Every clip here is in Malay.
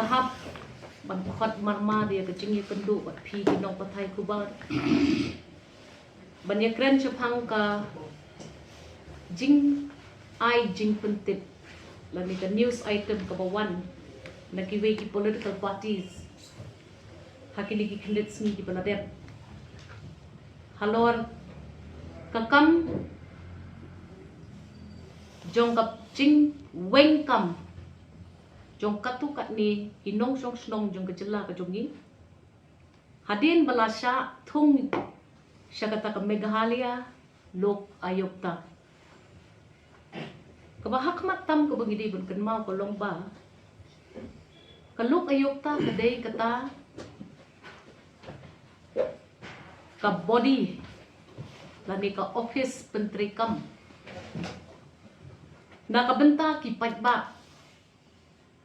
lahap ban khot marma dia ka jingi pendu bat phi ki nong pathai kubar ban ya kren chapang ka jing pentip lani ka news item ka bawan nakiwe ki political parties hakini ki khlits ni ki baladep halor kakam jong kap jing wengkam jong katu kat ni hinong song snong jong kejela ka jongi hadin balasya thung syakata ka Meghalaya Lokayukta kabahak matam ka bangidi bun kenmau ka longba ka Lokayukta kadai kata ka body lani ka office jingtreikam nakabenta ki pajba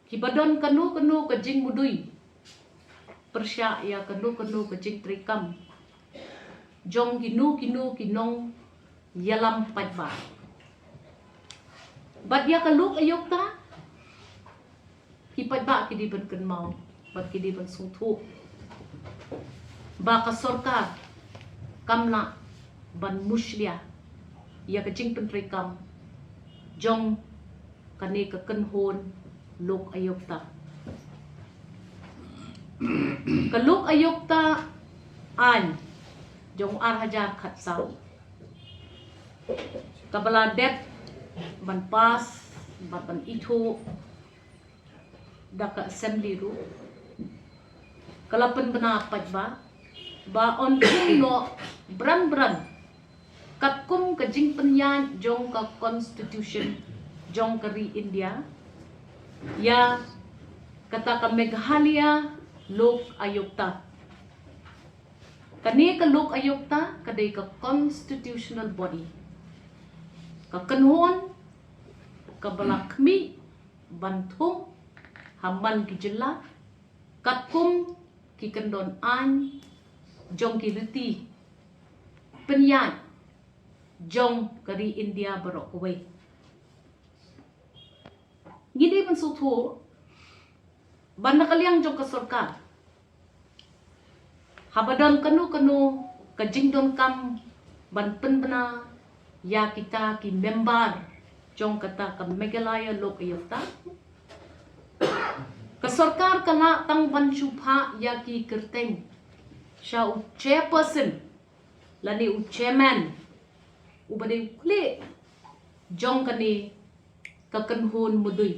ki badon kanu ka jing mudui persya ya kanu ka jingtreikam jong kinu kinong yalam pajba bat ya ka Lokayukta ki pajba ki di ban kenmau bat ki di ban sungthu ba ka sorkar kamla ban mushlia ya ka jingtreikam jong kani ka kanhon Lokayukta ka Lokayukta an jong arhajar khat saw kabala dep ban pas ban itho daka assembly ru kalapan bana pajba ba on no bran katkum ka jing penyan jong ka constitution jong kari India ya kata ka Meghalaya Lokayukta kani ka Lokayukta kadai ka constitutional body ka kanhon ka balakmi banthung hamban ki jilla katkum ki kandon an jong ki riti penyan jong kari India barok away gidi man suthu banda kaliang jong ka sorkar habadon kanu ka jingdon kam ban penbana ya kita ki member jong kata ka Meghalaya Lokayukta ka sorkar kala tang ban chupha ya ki kerteng sha u chairperson lani u chairman ubade kle jong kani ka kanhon mudui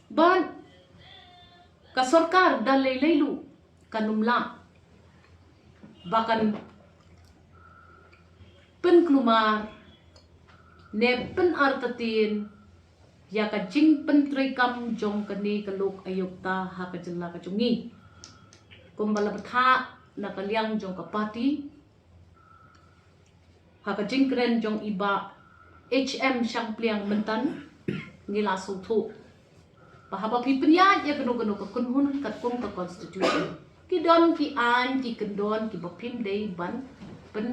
ban ka sorkar dalai leilu kanumla bakan penklumar ne pynartaien ya ka jingtreikam jong kani ka Lokayukta ha ka jilla ka jungi kumbala batha na kaliang jong ka party ha ka jingkren jong iba HM Shampliang mentan ngila suthu pahaba pipnya ya kanu ka kunhun kat kum ka constitution ki don ki an ki kendon ki bapim dei ban pen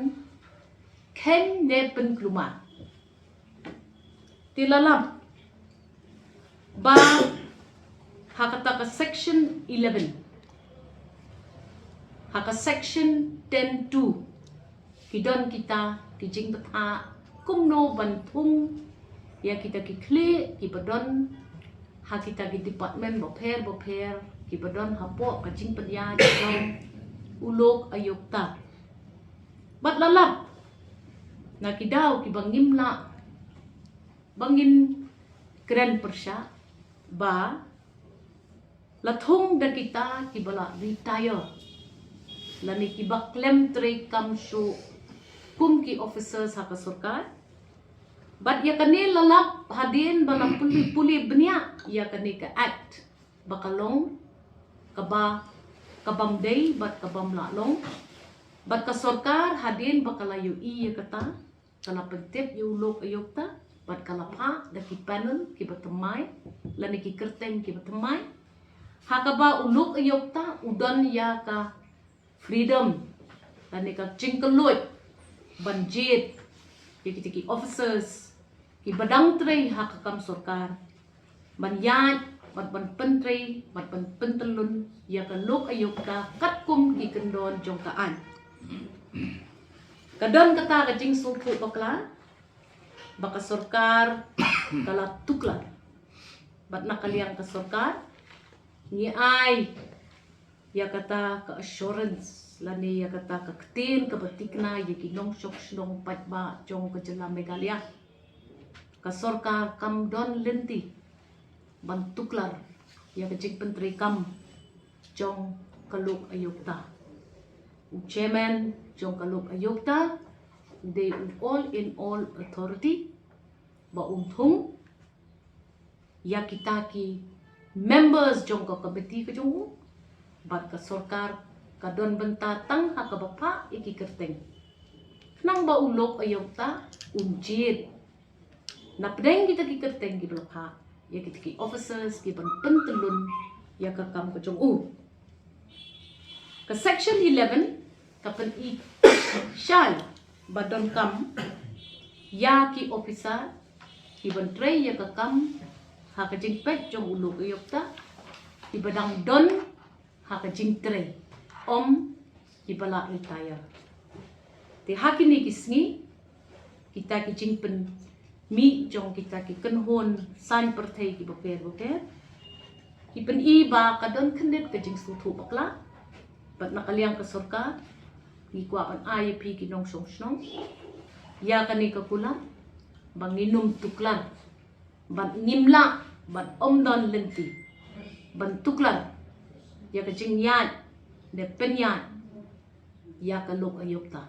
ken ne pen kluma tilalam ba hakata ka section 11 haka section 10.2 ki don kita ki jing batha kumno banthung ya kita ki kle ki badon ha kita ki department bopher ki badon hapo ka jing padya jong Lokayukta bat lalap na kidaw ki bangin kren persya ba lathung da kita ki bala retire lani ki baklem treikam shu kum ki officers ha ka sorkar bat ya kani lalap hadin bala puli benya ya kani ka act bakalong kaba kabam day bat kabam lalong bat ka sorkar hadin bakalayu ya kata kala pentip yu Lokayukta bat kalapha da ki panel ki batamai lani ki kerteng ki batamai hakaba Lokayukta udon ya ka freedom lani ka jingkelut banjit ki officers ki badang trei hakakam sorkar banyat bat ban pentri bat ban pentelun ya ka Lokayukta kat kum ki kendon jong kaan kadon kata ka jing sulpu bakla baka sorkar kala tukla bat nakaliang ka sorkar ni ay ya kata ka assurance lani ya kata ka ketin ka batikna ya kinong sok snong patba jong ka jela Meghalaya ka sorkar kam don lenti ban tuklar ya ka jing jingtreikam jong ka Lokayukta chairman jong ka Lokayukta they all in all authority ba thung ya kita ki members jong ka committee ka jong bat ka sorkar kadon benta tang ha ka bapa iki kerteng nang ba Lokayukta unjit na pedeng kita ki kerteng ki blokha ya kita ki officers ki ban pentelun ya ka kam ka jong ka section 11 ka pen i shal badon kam ya ki officer ki ban tray ya ka kam ha ka jing pet jong Lokayukta ki badang don ha ka jing tray ki bala retire ti hakini kisngi kita ki jing pen mi jong kita ki kenhon san perthai ki boker ki pen i ba kadon khendet ka jing sulthu bakla bat nakaliang ka sorkar ni kwa an IAP ki nong song snong ya kani ka kula banginum tuklar ban ngimla ban don lenti ban tuklar ya ka jing yan de penyan ya ka Lokayukta